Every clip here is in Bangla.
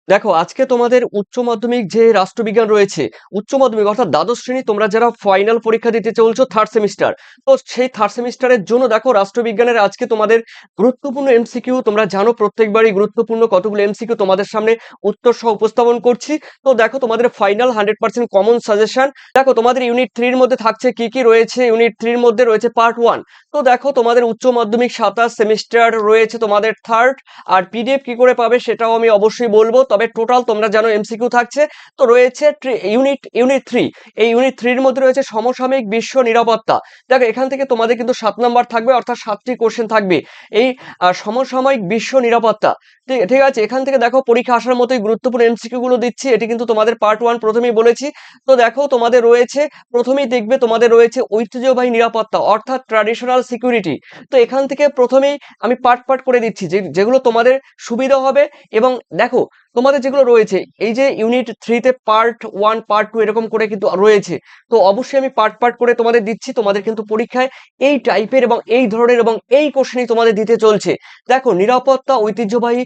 দেখো আজকে তোমাদের উচ্চ মাধ্যমিক যে রাষ্ট্রবিজ্ঞান রয়েছে, উচ্চ মাধ্যমিক অর্থাৎ দ্বাদশ শ্রেণী, তোমরা যারা ফাইনাল পরীক্ষা দিতে চলছো থার্ড সেমিস্টার, তো সেই থার্ড সেমিস্টারের জন্য দেখো রাষ্ট্রবিজ্ঞানের আজকে তোমাদের গুরুত্বপূর্ণ এমসিকিউ, তোমরা জানো প্রত্যেকবারই গুরুত্বপূর্ণ কতগুলো এমসিকিউ তোমাদের সামনে উত্তর সহ উপস্থাপন করছি। তো দেখো তোমাদের ফাইনাল 100% কমন সাজেশন। দেখো তোমাদের ইউনিট 3 এর মধ্যে থাকছে কি কি রয়েছে। ইউনিট 3 এর মধ্যে রয়েছে পার্ট 1। তো দেখো তোমাদের উচ্চ মাধ্যমিক 27 সেমিস্টার রয়েছে তোমাদের থার্ড। আর পিডিএফ কি করে পাবে সেটাও আমি অবশ্যই বলবো, তবে টোটাল তোমরা জানো এমসিকিউ থাকছে। তো রয়েছে ইউনিট 3। এই ইউনিট 3 এর মধ্যে রয়েছে সমসাময়িক বিশ্ব নিরাপত্তা। দেখো এখান থেকে তোমাদের কিন্তু 7 নাম্বার থাকবে, অর্থাৎ 7টি কোশ্চেন থাকবে এই সমসাময়িক বিশ্ব নিরাপত্তা। ঠিক ঠিক আছে, এখান থেকে দেখো পরীক্ষা আসার মতোই গুরুত্বপূর্ণ এমসিকিউ গুলো দিচ্ছি। এটি কিন্তু তোমাদের পার্ট 1 প্রথমেই বলেছি। তো দেখো তোমাদের রয়েছে, প্রথমেই দেখবে তোমাদের রয়েছে ঐতিহ্যবাহী নিরাপত্তা অর্থাৎ ট্র্যাডিশনাল সিকিউরিটি। তো এখান থেকে প্রথমেই আমি পার্ট পার্ট করে দিচ্ছি যেগুলো তোমাদের সুবিধা হবে। এবং দেখো তোমাদের যেগুলো রয়েছে এই যে ইউনিট 3 তে পার্ট 1 পার্ট 2 এরকম করে কিন্তু রয়েছে। তো অবশ্যই আমি পার্ট পার্ট করে তোমাদের দিচ্ছি। তোমাদের কিন্তু পরীক্ষায় এই টাইপের এবং এই ধরনের এবং এই কোশ্চেনই তোমাদের দিতে চলছে। দেখো নিরাপত্তা, ঐতিহ্যবাহী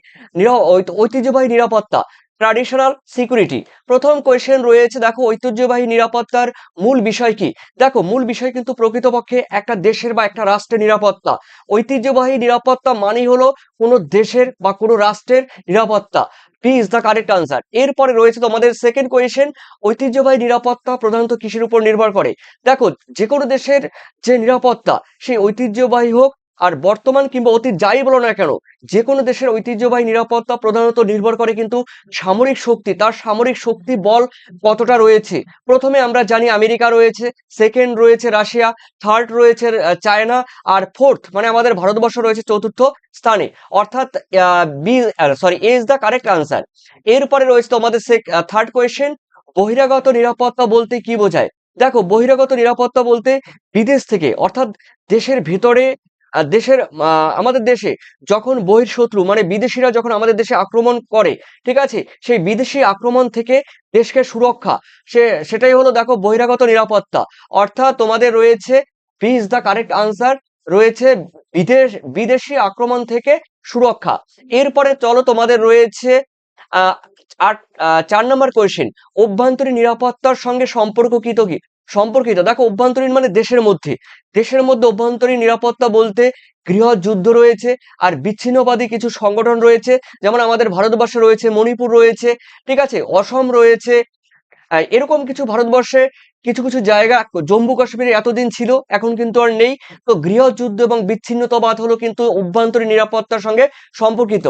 নিরাপত্তা, ট্র্যাডিশনাল সিকিউরিটি। প্রথম কোয়েশ্চেন রয়েছে, দেখো ঐতিহ্যবাহী নিরাপত্তার মূল বিষয় কি। দেখো মূল বিষয় কিন্তু প্রকৃতপক্ষে একটা দেশের বা একটা রাষ্ট্রের নিরাপত্তা। ঐতিহ্যবাহী নিরাপত্তা মানেই হলো কোনো দেশের বা কোনো রাষ্ট্রের নিরাপত্তা। P is the correct answer. এরপরে রয়েছে তোমাদের সেকেন্ড কোয়েশ্চেন, ঐতিহ্যবাহী নিরাপত্তা প্রধানত কিসের উপর নির্ভর করে। দেখো যে কোনো দেশের যে নিরাপত্তা, সেই ঐতিহ্যবাহী হোক আর বর্তমান কিংবা অতীত যাই বলো না কেন, যে কোনো দেশের ঐতিহ্যবাহী নিরাপত্তা প্রধানত নির্ভর করে কিন্তু সামরিক শক্তি, তার সামরিক শক্তি বল কতটা রয়েছে। প্রথমে আমরা জানি আমেরিকা রয়েছে, সেকেন্ড রয়েছে রাশিয়া, থার্ড রয়েছে চায়না, আর ফোর্থ মানে আমাদের ভারতবর্ষ রয়েছে চতুর্থ স্থানে। অর্থাৎ B sorry A is the correct answer. এরপরে রয়েছে তোমাদের থার্ড কোয়েশ্চেন, বহিরাগত নিরাপত্তা বলতে কি বোঝায়। দেখো বহিরাগত নিরাপত্তা বলতে বিদেশ থেকে অর্থাৎ দেশের ভিতরে দেশের আমাদের দেশে যখন বহিঃশত্রু মানে বিদেশিরা যখন আমাদের দেশে আক্রমণ করে, ঠিক আছে, সেই বিদেশি আক্রমণ থেকে দেশকে সুরক্ষা, সেটাই হলো দেখো বহিরাগত নিরাপত্তা। অর্থাৎ তোমাদের রয়েছে B is the correct answer, রয়েছে বিদেশি আক্রমণ থেকে সুরক্ষা। এরপরে চলো তোমাদের রয়েছে আহ 4 নম্বর কোয়েশ্চেন, অভ্যন্তরীণ নিরাপত্তার সঙ্গে সম্পর্কিত। দেখো অভ্যন্তরীণ মানে দেশের মধ্যে অভ্যন্তরীণ নিরাপত্তা বলতে গৃহযুদ্ধ রয়েছে, আর বিচ্ছিন্নবাদী কিছু সংগঠন রয়েছে, যেমন আমাদের ভারতবর্ষে রয়েছে মণিপুর রয়েছে, ঠিক আছে, অসম রয়েছে। এরকম কিছু ভারতবর্ষে কিছু কিছু জায়গা, জম্মু কাশ্মীরে এতদিন ছিল এখন কিন্তু আর নেই। তো গৃহযুদ্ধ এবং বিচ্ছিন্নতাবাদ হলো কিন্তু অভ্যন্তরীণ নিরাপত্তার সঙ্গে সম্পর্কিত।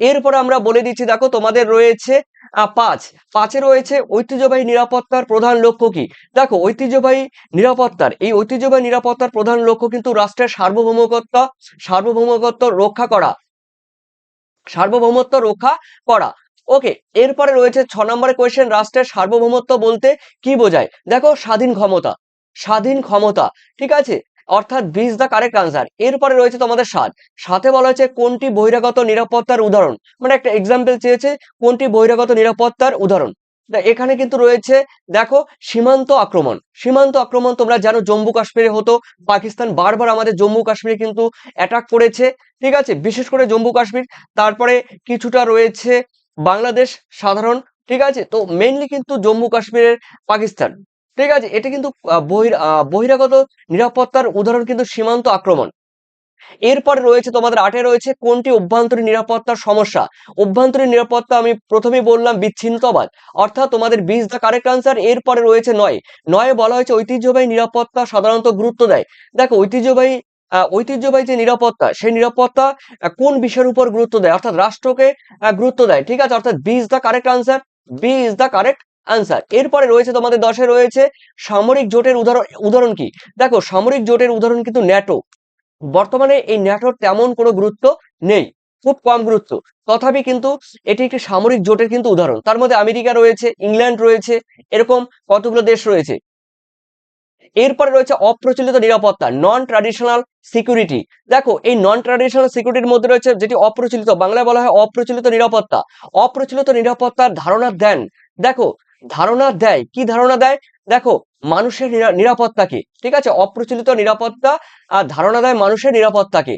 এরপরে আমরা বলে দিচ্ছি, দেখো তোমাদের রয়েছে পাঁচে রয়েছে ঐতিহ্যবাহী নিরাপত্তার প্রধান লক্ষ্য কি। দেখো ঐতিহ্যবাহী নিরাপত্তার প্রধান লক্ষ্য কিন্তু রাষ্ট্রের সার্বভৌমত্ব রক্ষা করা, সার্বভৌমত্ব রক্ষা করা। ওকে, এরপরে রয়েছে 6 নম্বরের কোয়েশ্চেন, রাষ্ট্রের সার্বভৌমত্ব বলতে কি বোঝায়। দেখো স্বাধীন ক্ষমতা, ঠিক আছে, অর্থাৎ B is the correct answer. এরপরে রয়েছে তোমাদের সাথে বলা হয়েছে কোনটি বহিরাগত নিরাপত্তার উদাহরণ, মানে একটা এক্সাম্পল চেয়েছে কোনটি বহিরাগত নিরাপত্তার উদাহরণ। এখানে কিন্তু রয়েছে, দেখো সীমান্ত আক্রমণ তোমরা জানো জম্মু কাশ্মীরে হতো, পাকিস্তান বারবার আমাদের জম্মু কাশ্মীরে কিন্তু অ্যাটাক করেছে, ঠিক আছে, বিশেষ করে জম্মু কাশ্মীর। তারপরে কিছুটা রয়েছে বাংলাদেশ সাধারণ, ঠিক আছে, তো মেইনলি কিন্তু জম্মু কাশ্মীরের পাকিস্তান, ঠিক আছে। এটা কিন্তু বহিরাগত নিরাপত্তার উদাহরণ কিন্তু সীমান্ত আক্রমণ। এরপরে রয়েছে তোমাদের 8-এ রয়েছে কোনটি অভ্যন্তরীণ নিরাপত্তার সমস্যা। অভ্যন্তরীণ নিরাপত্তা আমি প্রথমেই বললাম বিচ্ছিন্নতাবাদ, অর্থাৎ তোমাদের 20 দ্য কারেক্ট আনসার। এরপরে রয়েছে 9-এ বলা হয়েছে ঐতিহ্যবাহী নিরাপত্তা সাধারণত গুরুত্ব দেয়। দেখো ঐতিহ্যবাহী যে নিরাপত্তা, সেই নিরাপত্তা কোন বিষয়ের উপর গুরুত্ব দেয়, অর্থাৎ রাষ্ট্রকে গুরুত্ব দেয়, ঠিক আছে, অর্থাৎ B is the correct answer, B is the correct answer. এরপরে রয়েছে তোমাদের 10-এ রয়েছে সামরিক জোটের উদাহরণ কি। দেখো সামরিক জোটের উদাহরণ কিন্তু ন্যাটো। বর্তমানে এই ন্যাটোর তেমন কোনো গুরুত্ব নেই, খুব কম গুরুত্ব, তথাপি কিন্তু এটি একটি সামরিক জোটের কিন্তু উদাহরণ। তার মধ্যে আমেরিকা রয়েছে, ইংল্যান্ড রয়েছে, এরকম কতগুলো দেশ রয়েছে। এরপরে রয়েছে অপ্রচলিত নিরাপত্তা, নন ট্র্যাডিশনাল সিকিউরিটি। দেখো এই নন ট্র্যাডিশনাল সিকিউরিটির মধ্যে রয়েছে যেটি অপ্রচলিত, বাংলায় বলা হয় অপ্রচলিত নিরাপত্তা। অপ্রচলিত নিরাপত্তার ধারণা দেন, দেখো ধারণা দেয়, কি ধারণা দেয়, দেখো মানুষের নিরাপত্তাকে, ঠিক আছে, অপ্রচলিত নিরাপত্তা ধারণা দেয় মানুষের নিরাপত্তাকে।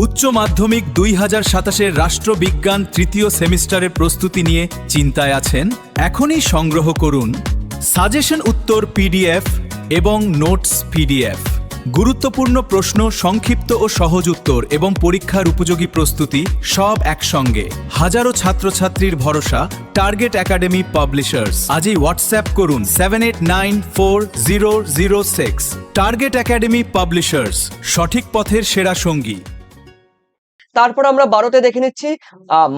উচ্চ মাধ্যমিক 2027 রাষ্ট্রবিজ্ঞান তৃতীয় সেমিস্টারের প্রস্তুতি নিয়ে চিন্তায় আছেন? এখনই সংগ্রহ করুন সাজেশন উত্তর পিডিএফ এবং নোটস পিডিএফ। গুরুত্বপূর্ণ প্রশ্ন, সংক্ষিপ্ত ও সহজ উত্তর এবং পরীক্ষার উপযোগী প্রস্তুতি সব একসঙ্গে। হাজারো ছাত্রছাত্রীর ভরসা টার্গেট একাডেমি পাবলিশার্স। আজই হোয়াটসঅ্যাপ করুন 78940006। টার্গেট একাডেমি পাবলিশার্স, সঠিক পথের সেরা সঙ্গী। তারপর আমরা 12তে দেখে নিচ্ছি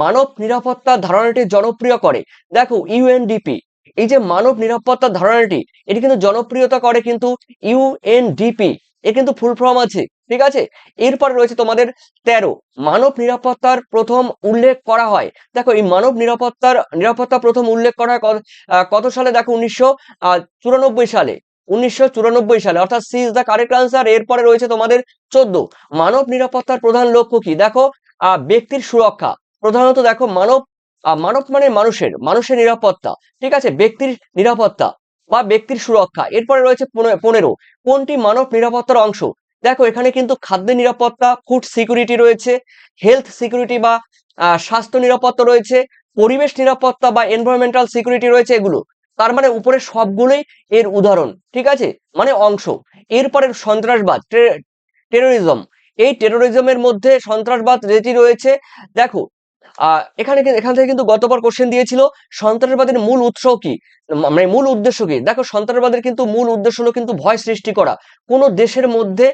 মানব নিরাপত্তা ধারণাটি জনপ্রিয় করে। দেখো ইউএনডিপি, এই যে মানব নিরাপত্তা ধারণাটি, এটি কিন্তু জনপ্রিয়তা করে কিন্তু ইউএনডিপি, এর কিন্তু ফুল ফর্ম আছে, ঠিক আছে। এরপরে রয়েছে তোমাদের 13, মানব নিরাপত্তার প্রথম উল্লেখ করা হয়। দেখো এই মানব নিরাপত্তা প্রথম উল্লেখ করা হয় কত সালে? দেখো 1994 সালে। 1994 সালে, অর্থাৎ C is the correct answer. এরপরে রয়েছে তোমাদের 14, মানব নিরাপত্তার প্রধান লক্ষ্য কি? দেখো ব্যক্তির সুরক্ষা। প্রধানত দেখো মানব মানে মানুষের নিরাপত্তা, ঠিক আছে, ব্যক্তির নিরাপত্তা বা ব্যক্তির সুরক্ষা। এরপরে রয়েছে 15, কোনটি মানব নিরাপত্তার অংশ? দেখো এখানে কিন্তু খাদ্য নিরাপত্তা, ফুড সিকিউরিটি রয়েছে, হেলথ সিকিউরিটি বা স্বাস্থ্য নিরাপত্তা রয়েছে, পরিবেশ নিরাপত্তা বা এনভায়রনমেন্টাল সিকিউরিটি রয়েছে, এগুলো। তার মানে উপরে সবগুলোই এর উদাহরণ, ঠিক আছে, মানে অংশ। এরপরে সন্ত্রাসবাদ, টেরোরিজম। এই টেরোরিজমের মধ্যে সন্ত্রাসবাদ যেটি রয়েছে, দেখো এখান থেকে কিন্তু গতবার কোশ্চেন দিয়েছিল, সন্ত্রাসবাদের মূল উৎস কি, মানে মূল উদ্দেশ্য কি? দেখো সন্ত্রাসবাদের কিন্তু মূল উদ্দেশ্য হলো কিন্তু ভয় সৃষ্টি করা। কোন দেশের মধ্যে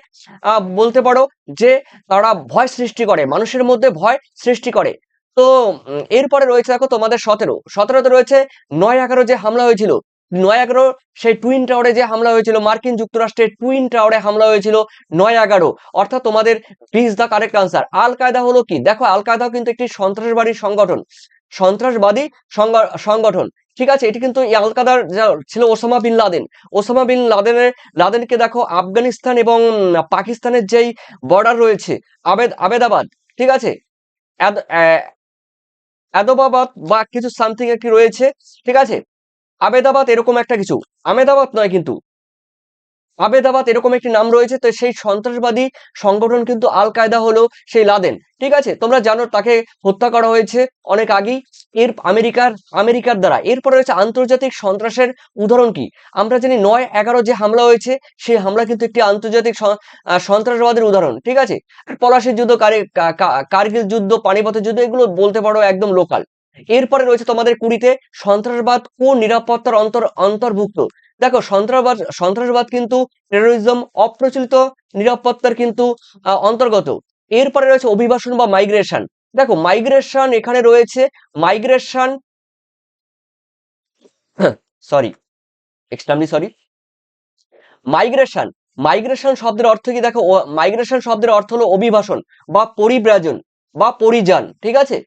বলতে পারো যে তারা ভয় সৃষ্টি করে, মানুষের মধ্যে ভয় সৃষ্টি করে। তো এরপরে রয়েছে দেখো তোমাদের 17তে রয়েছে 9/11 যে হামলা হয়েছিল। 9/11 সেই টুইন টাওয়ারে যে হামলা হয়েছিল, মার্কিন যুক্তরাষ্ট্রের টুইন টাওয়ারে হামলা হয়েছিল 9/11, অর্থাৎ তোমাদের B is the correct answer. Al Qaeda কি? দেখো আল কায়দাও কিন্তু একটি সন্ত্রাসবাদী সংগঠন, ঠিক আছে। এটি কিন্তু এই আল কায়দার ছিল ওসামা বিন লাদেনকে দেখো আফগানিস্তান এবং পাকিস্তানের যেই বর্ডার রয়েছে, আবেদাবাদ, ঠিক আছে, আদবাবাদ বা কিছু সামথিং একটি রয়েছে, ঠিক আছে, আবেদাবাদ এরকম একটা কিছু, আমেদাবাদ নয় কিন্তু আবেদাবাদ এরকম একটি নাম রয়েছে। তো সেই সন্ত্রাসবাদী সংগঠন কিন্তু আল কায়দা হলো সেই লাদেন, ঠিক আছে। তোমরা জানো তাকে হত্যা করা হয়েছে অনেক আগেই আমেরিকার দ্বারা। এরপরে রয়েছে আন্তর্জাতিক সন্ত্রাসের উদাহরণ কি? আমরা জানি 9/11 যে হামলা হয়েছে, সেই হামলা কিন্তু একটি আন্তর্জাতিক সন্ত্রাসবাদের উদাহরণ, ঠিক আছে। পলাশির যুদ্ধ, কার্গিল যুদ্ধ, পানিপথের যুদ্ধ, এগুলো বলতে পারো একদম লোকাল। এরপরে রয়েছে তোমাদের 20তে, সন্ত্রাসবাদ কোন নিরাপত্তার অন্তর্ভুক্ত? দেখো সন্ত্রাসবাদ কিন্তু টেরোরিজম, অপ্রচলিত নিরাপত্তার কিন্তু অন্তর্গত। এরপরে রয়েছে অভিবাসন বা মাইগ্রেশন। দেখো মাইগ্রেশন এখানে রয়েছে, migration sorry, extremely sorry, migration migration শব্দের অর্থ কি? দেখো মাইগ্রেশন শব্দের অর্থ হলো অভিবাসন বা পরিব্রাজন বা পরিযান, ঠিক আছে।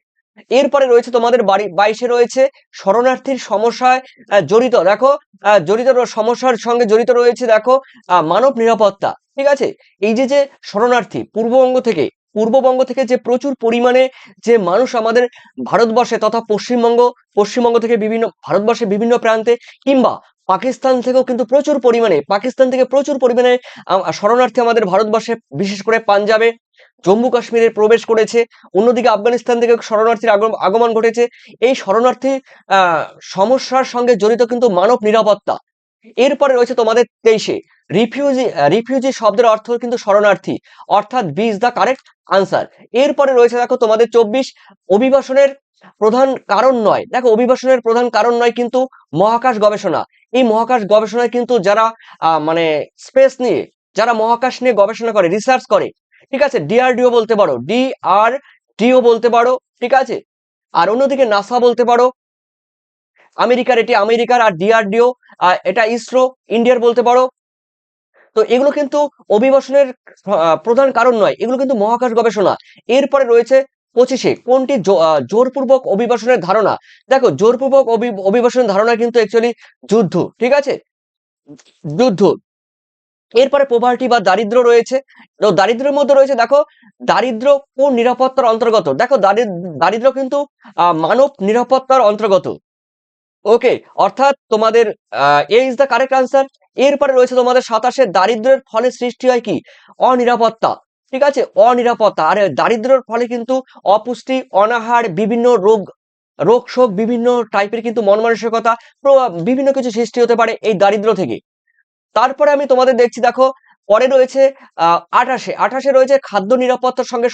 এরপরে রয়েছে তোমাদের 22-এ রয়েছে শরণার্থীর সমস্যায় জড়িত। দেখো সমস্যার সঙ্গে জড়িত রয়েছে, দেখো মানব নিরাপত্তা, ঠিক আছে। এই যে শরণার্থী পূর্ববঙ্গ থেকে যে প্রচুর পরিমাণে যে মানুষ আমাদের ভারতবর্ষে তথা পশ্চিমবঙ্গ থেকে ভারতবর্ষের বিভিন্ন প্রান্তে, কিংবা পাকিস্তান থেকে প্রচুর পরিমাণে শরণার্থী আমাদের ভারতবর্ষে, বিশেষ করে পাঞ্জাবে, জম্মু কাশ্মীরে প্রবেশ করেছে। অন্যদিকে আফগানিস্তান থেকে শরণার্থীর আগমন ঘটেছে। এই শরণার্থী সমস্যার সঙ্গে জড়িত কিন্তু মানব নিরাপত্তা। এরপরে রয়েছে তোমাদের 23-এ, রিফিউজি শব্দের অর্থ কিন্তু শরণার্থী, অর্থাৎ B is the correct answer. এরপরে রয়েছে দেখো তোমাদের 24, অভিবাসনের প্রধান কারণ নয়। দেখো অভিবাসনের প্রধান কারণ নয় কিন্তু মহাকাশ গবেষণা। এই মহাকাশ গবেষণায় কিন্তু যারা মানে স্পেস নিয়ে, যারা মহাকাশ নিয়ে গবেষণা করে, রিসার্চ করে, ঠিক আছে, ডিআরডিও বলতে পারো, ডিআরডিও বলতে পারো, ঠিক আছে। আর অন্যদিকে নাসা বলতে পারো, আমেরিকার, আর ডিআরডিও এটা ইসরো ইন্ডিয়ার বলতে পারো। তো এগুলো কিন্তু অভিবাসনের প্রধান কারণ নয়, এগুলো কিন্তু মহাকাশ গবেষণা। এরপরে রয়েছে 25-এ, কোনটি জোরপূর্বক অভিবাসনের ধারণা? দেখো জোরপূর্বক অভিবাসনের ধারণা কিন্তু অ্যাকচুয়ালি যুদ্ধ, ঠিক আছে, যুদ্ধ। এরপরে পোভার্টি বা দারিদ্র রয়েছে। তো দারিদ্রের মধ্যে রয়েছে, দেখো দারিদ্র কোন নিরাপত্তার অন্তর্গত? দেখো দারিদ্র কিন্তু মানব নিরাপত্তার অন্তর্গত, ওকে, অর্থাৎ তোমাদের এ ইজ দ্য কারেক্ট আনসার। এরপরে রয়েছে তোমাদের 27 দারিদ্র্যের ফলে সৃষ্টি হয় কি? অনিরাপত্তা। ঠিক আছে, অনিরাপত্তা। আর দারিদ্র্যের ফলে কিন্তু অপুষ্টি, অনাহার, বিভিন্ন রোগ রোগ শোক, বিভিন্ন টাইপের কিন্তু মন মানসিকতা, বিভিন্ন কিছু সৃষ্টি হতে পারে এই দারিদ্র্য থেকে। তারপরে আমি তোমাদের দেখছি, দেখো পরে রয়েছে 28 রয়েছে খাদ্য নিরাপত্তার সঙ্গে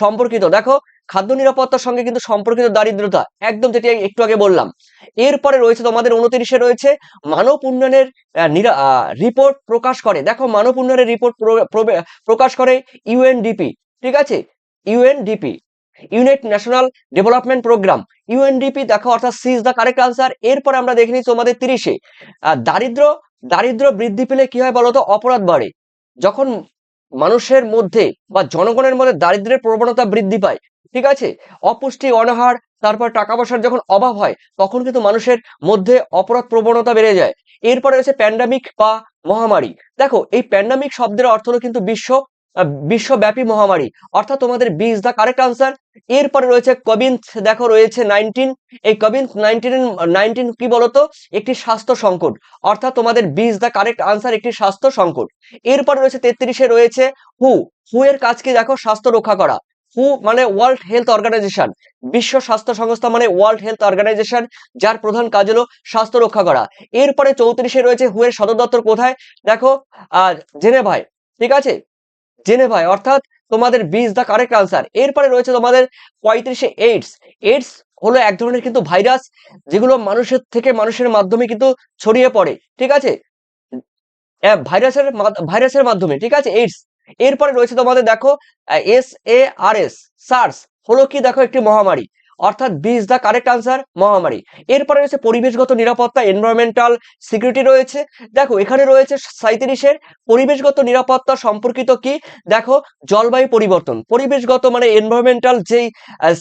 সম্পর্কিত। দেখো খাদ্য নিরাপত্তার সঙ্গে কিন্তু সম্পর্কিত দারিদ্রতা, একদম যেটি একটু আগে বললাম। এরপরে রয়েছে তোমাদের 29 রয়েছে মানব উন্নয়নের রিপোর্ট প্রকাশ করে। দেখো মানব উন্নয়নের রিপোর্ট প্রকাশ করে ইউএনডিপি। ঠিক আছে, UNDP, unite national development programme, UNDP. দেখো অর্থাৎ C is the correct answer. এরপরে আমরা দেখে নিচ্ছি তোমাদের 30 দারিদ্র বৃদ্ধি পেলে কি হয় বলতো? অপরাধ বাড়ে। যখন মানুষের মধ্যে বা জনগণের মধ্যে দারিদ্র্যের প্রবণতা বৃদ্ধি পায়, ঠিক আছে, অপুষ্টি, অনাহার, তারপর টাকা পয়সার যখন অভাব হয়, তখন কিন্তু মানুষের মধ্যে অপরাধ প্রবণতা বেড়ে যায়। এরপরে রয়েছে প্যান্ডামিক বা মহামারী। দেখো এই প্যান্ডামিক শব্দের অর্থ হলো কিন্তু বিশ্বব্যাপী মহামারী, অর্থাৎ তোমাদের B is the correct answer. এরপরে রয়েছে কোভিড। দেখো রয়েছে 19। এই কোভিড 19 কি বলতো? একটি স্বাস্থ্য সংকট, অর্থাৎ তোমাদের B is the correct answer, একটি স্বাস্থ্য সংকট। এরপরে রয়েছে 33 রয়েছে হু। হু এর কাজ কি? দেখো স্বাস্থ্য রক্ষা করা। হু মানে ওয়ার্ল্ড হেলথ অর্গানাইজেশন, বিশ্ব স্বাস্থ্য সংস্থা মানে ওয়ার্ল্ড হেলথ অর্গানাইজেশন, যার প্রধান কাজ হলো স্বাস্থ্য রক্ষা করা। এরপরে 34 রয়েছে হু এর সদর দপ্তর কোথায়? দেখো জেনেভায়। ঠিক আছে, জেনেভায়, অর্থাৎ তোমাদের B is the correct answer. এরপরে রয়েছে তোমাদের 35 এইডস। এইডস হলো এক ধরনের কিন্তু ভাইরাস, যেগুলো মানুষের থেকে মানুষের মাধ্যমে কিন্তু ছড়িয়ে পড়ে। ঠিক আছে, ভাইরাসের মাধ্যমে। ঠিক আছে, এইডস। এরপরে রয়েছে তোমাদের দেখো SARS, সার্স হলো কি? দেখো একটি মহামারী, অর্থাৎ B is the correct answer, মহামারী। এরপরে রয়েছে পরিবেশগত নিরাপত্তা, এনভায়রনমেন্টাল সিকিউরিটি রয়েছে। দেখো এখানে রয়েছে 37 পরিবেশগত নিরাপত্তা সম্পর্কিত কি? দেখো জলবায়ু পরিবর্তন, পরিবেশগত মানে এনভায়রনমেন্টাল যেই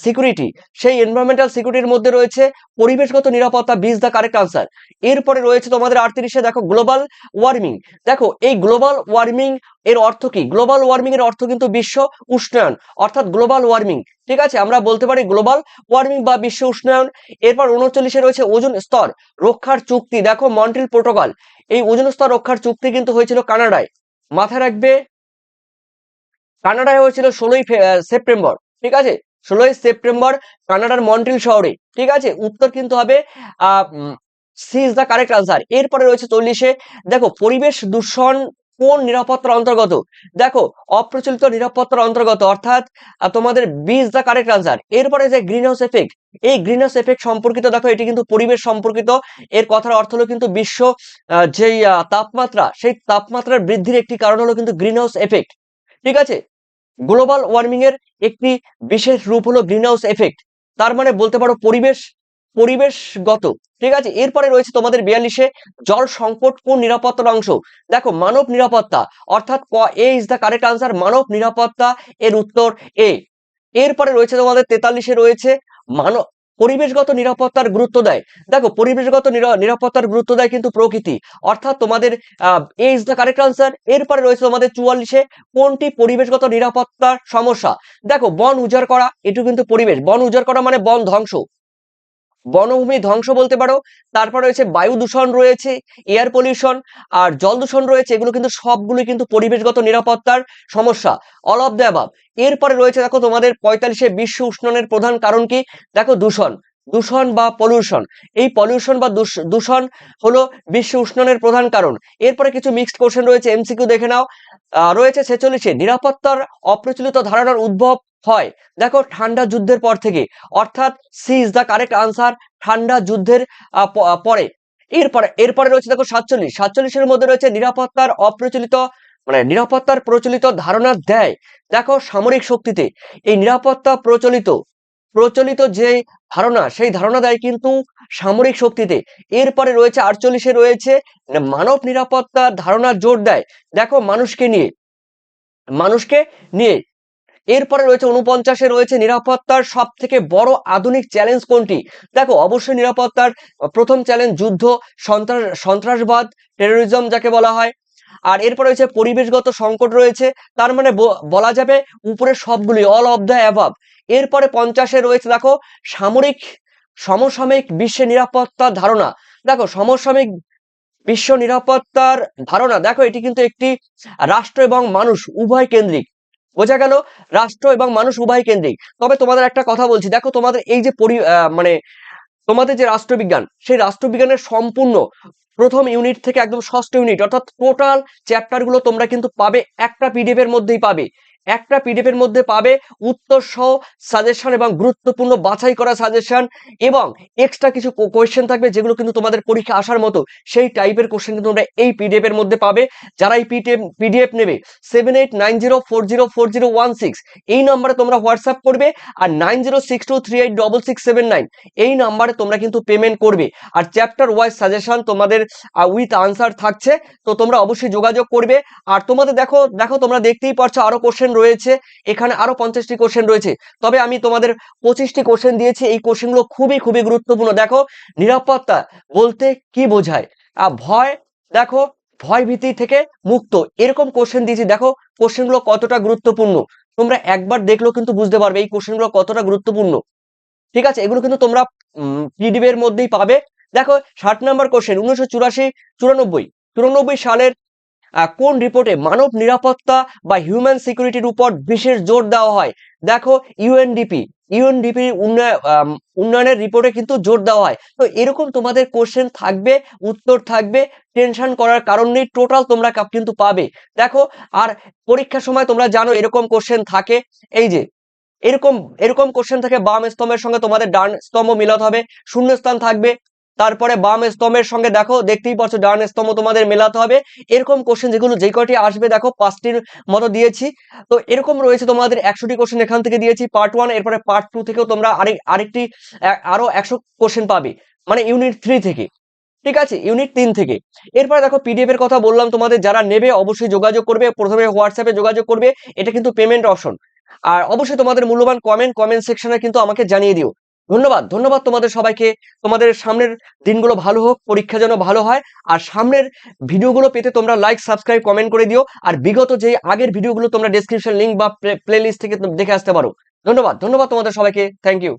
সিকিউরিটি, সেই এনভায়রনমেন্টাল সিকিউরিটির মধ্যে রয়েছে পরিবেশগত নিরাপত্তা, B is the correct answer. এরপরে রয়েছে তোমাদের 38 দেখো গ্লোবাল ওয়ার্মিং। দেখো এই গ্লোবাল ওয়ার্মিং এর অর্থ কি? গ্লোবাল ওয়ার্মিং এর অর্থ কিন্তু বিশ্ব উষ্ণায়ন, অর্থাৎ গ্লোবাল ওয়ার্মিং। ঠিক আছে, আমরা বলতে পারি গ্লোবাল ওয়ার্মিং বা বিশ্ব উষ্ণায়ন। এরপর 39 রয়েছে ওজোন স্তর রক্ষার চুক্তি। দেখো মন্ট্রিল প্রোটোকল। এই ওজোন স্তর রক্ষার চুক্তি কিন্তু হয়েছিল কানাডায়। মাথায় রাখবে, কানাডায় হয়েছিল 16 সেপ্টেম্বর। ঠিক আছে, 16 সেপ্টেম্বর কানাডার মন্ট্রিল শহরে। ঠিক আছে, উত্তর কিন্তু হবে C is the correct answer. এরপরে রয়েছে 40। দেখো পরিবেশ দূষণ কোন নিরাপত্তার অন্তর্গত? দেখো অপ্রচলিত নিরাপত্তার অন্তর্গত, অর্থাৎ তোমাদের B is the correct answer. এরপরে যে গ্রিন হাউস এফেক্ট, এই গ্রিন হাউস এফেক্ট সম্পর্কিত। দেখো এটি কিন্তু পরিবেশ সম্পর্কিত। এর কথার অর্থ হলো কিন্তু বিশ্ব যেই তাপমাত্রা, সেই তাপমাত্রার বৃদ্ধির একটি কারণ হলো কিন্তু গ্রিন হাউস এফেক্ট। ঠিক আছে, গ্লোবাল ওয়ার্মিং এর একটি বিশেষ রূপ হলো গ্রিন হাউস এফেক্ট, তার মানে বলতে পারো পরিবেশগত। ঠিক আছে, এরপরে রয়েছে তোমাদের 42 জল সংকট কোন নিরাপত্তার অংশ? দেখো মানব নিরাপত্তা, অর্থাৎ এ ইজ দ্য কারেক্ট আনসার, মানব নিরাপত্তা, এর উত্তর এ। এরপরে রয়েছে তোমাদের 43 রয়েছে মানব পরিবেশগত নিরাপত্তার গুরুত্ব দেয়। দেখো পরিবেশগত নিরাপত্তার গুরুত্ব দেয় কিন্তু প্রকৃতি, অর্থাৎ তোমাদের এ ইজ দ্য কারেক্ট আনসার। এরপরে রয়েছে তোমাদের 44 কোনটি পরিবেশগত নিরাপত্তার সমস্যা? দেখো বন উজাড় করা, এটু কিন্তু পরিবেশ। বন উজাড় করা মানে বন ধ্বংস, বনভূমি ধ্বংস বলতে পারো। তারপর রয়েছে বায়ু দূষণ রয়েছে, এয়ার পলিউশন, আর জল দূষণ রয়েছে। এগুলো কিন্তু সবগুলোই কিন্তু পরিবেশগত নিরাপত্তার সমস্যা, অল অফ দ্য অ্যাবাভ। এরপরে রয়েছে দেখো তোমাদের 45 বিশ্ব উষ্ণায়নের প্রধান কারণ কি? দেখো দূষণ বা পলিউশন। এই পলিউশন বা দূষণ হলো বিশ্ব উষ্ণায়নের প্রধান কারণ। এরপরে কিছু মিক্সড কোশ্চেন রয়েছে, এমসিকিউ দেখে নাও। রয়েছে 46 নিরাপত্তার অপ্রচলিত ধারণার উদ্ভব হয়। দেখো ঠান্ডা যুদ্ধের পর থেকে, অর্থাৎ C is the correct answer, ঠান্ডা যুদ্ধের পরে। এরপরে রয়েছে দেখো 47 মধ্যে রয়েছে নিরাপত্তার অপ্রচলিত মানে নিরাপত্তার প্রচলিত ধারণা দেয়। দেখো সামরিক শক্তিতে এই নিরাপত্তা প্রচলিত যে ধারণা, সেই ধারণা দেয় কিন্তু সামরিক শক্তিতে। এরপরে রয়েছে 48 রয়েছে মানব নিরাপত্তার ধারণা জোর দেয়। দেখো মানুষকে নিয়ে। এরপরে রয়েছে 49 রয়েছে নিরাপত্তার সব থেকে বড় আধুনিক চ্যালেঞ্জ কোনটি? দেখো অবশ্যই নিরাপত্তার প্রথম চ্যালেঞ্জ যুদ্ধ, সন্ত্রাসবাদ, টেরোরিজম যাকে বলা হয়। আর এরপর রয়েছে পরিবেশগত সংকট রয়েছে, তার মানে বলা যাবে উপরে সবগুলি, অল অফ দ্য অ্যাবাভ। এরপরে 50 রয়েছে দেখো সামরিক সমসাময়িক বিশ্বের নিরাপত্তার ধারণা। দেখো সমসাময়িক বিশ্ব নিরাপত্তার ধারণা, দেখো এটি কিন্তু একটি রাষ্ট্র এবং মানুষ উভয় কেন্দ্রিক। বোঝা গেল? রাষ্ট্র এবং মানুষ উভয় কেন্দ্রিক। তবে তোমাদের একটা কথা বলছি, দেখো তোমাদের এই যে মানে তোমাদের যে রাষ্ট্রবিজ্ঞান, সেই রাষ্ট্রবিজ্ঞানের সম্পূর্ণ প্রথম ইউনিট থেকে একদম ষষ্ঠ ইউনিট অর্থাৎ টোটাল চ্যাপ্টার গুলো তোমরা কিন্তু পাবে একটা পিডিএফ এর মধ্যেই পাবে। একটা পিডিএফ এর মধ্যে পাবে উত্তর সহ সাজেশন এবং গুরুত্বপূর্ণ বাছাই করা সাজেশন, এবং এক্সট্রা কিছু কোয়েশ্চেন থাকবে যেগুলো কিন্তু তোমাদের পরীক্ষা আসার মতো সেই টাইপের কোশ্চেন কিন্তু তোমরা এই পিডিএফ এর মধ্যে পাবে। যারা এই পিডিএফ নেবে 7890404016 এই নাম্বারে তোমরা হোয়াটসঅ্যাপ করবে, আর 9062386679 এই নাম্বারে তোমরা কিন্তু পেমেন্ট করবে। আর চ্যাপ্টার ওয়াইজ সাজেশন তোমাদের উইথ আনসার থাকছে, তো তোমরা অবশ্যই যোগাযোগ করবে। আর তোমাদের দেখো তোমরা দেখতেই পারছো আরো কোশ্চেন রয়েছে, এখানে আরো 50টি কোশ্চেন রয়েছে। তবে আমি তোমাদের 25টি কোশ্চেন দিয়েছি, এই কোশ্চেনগুলো খুবই খুবই গুরুত্বপূর্ণ। দেখো নিরাপত্তা বলতে কি বোঝায়, ভয়, দেখো ভয় ভীতি থেকে মুক্ত, এরকম কোশ্চেন দিয়েছি। দেখো কোশ্চেনগুলো কতটা গুরুত্বপূর্ণ, তোমরা একবার দেখলেও কিন্তু বুঝতে পারবে এই কোশ্চেনগুলো কতটা গুরুত্বপূর্ণ। ঠিক আছে, এগুলো কিন্তু তোমরা পিডিএফ এর মধ্যেই পাবে। দেখো 60 নম্বর কোশ্চেন, 1984-94 সালের কোন রিপোর্টে মানব নিরাপত্তা বা হিউম্যান সিকিউরিটির উপর বিশেষ জোর দেওয়া হয়? দেখো ইউএনডিপি উন্নয়নের রিপোর্টে কিন্তু জোর দেওয়া হয়। তো এরকম তোমাদের কোশ্চেন থাকবে, উত্তর থাকবে, টেনশন করার কারণ নেই, টোটাল তোমরা কিন্তু পাবে। দেখো আর পরীক্ষার সময় তোমরা জানো এরকম কোশ্চেন থাকে, এই যে এরকম এরকম কোশ্চেন থাকে, বাম স্তম্ভের সঙ্গে তোমাদের ডান স্তম্ভ মিলাতে হবে, শূন্যস্থান থাকবে, তারপরে বাম স্তম্ভের সঙ্গে দেখো দেখতেই পাচ্ছ ডান স্তম্ভ তোমাদের মেলাতে হবে। এরকম কোশ্চেন যেগুলো যে কয়টি আসবে দেখো 5টির মতো দিয়েছি। তো এরকম রয়েছে তোমাদের 100টি কোশ্চেন এখান থেকে দিয়েছি পার্ট 1, এরপরে পার্ট 2 থেকেও তোমরা আরেকটি আরো 100 কোশ্চেন পাবে, মানে ইউনিট 3 থেকে। ঠিক আছে, ইউনিট 3 থেকে। এরপরে দেখো পিডিএফ এর কথা বললাম তোমাদের, যারা নেবে অবশ্যই যোগাযোগ করবে, প্রথমে হোয়াটসঅ্যাপে যোগাযোগ করবে, এটা কিন্তু পেমেন্ট অপশন। আর অবশ্যই তোমাদের মূল্যবান কমেন্ট সেকশনে কিন্তু আমাকে জানিয়ে দিও। ধন্যবাদ তোমাদের সবাইকে। তোমাদের সামনের দিনগুলো ভালো হোক, পরীক্ষা যেন ভালো হয়। আর সামনের ভিডিওগুলো পেতে তোমরা লাইক, সাবস্ক্রাইব, কমেন্ট করে দিও। আর বিগত যে আগের ভিডিওগুলো তোমরা ডেসক্রিপশন লিংক বা প্লে লিস্ট থেকে দেখে আসতে পারো। ধন্যবাদ তোমাদের সবাইকে। Thank you.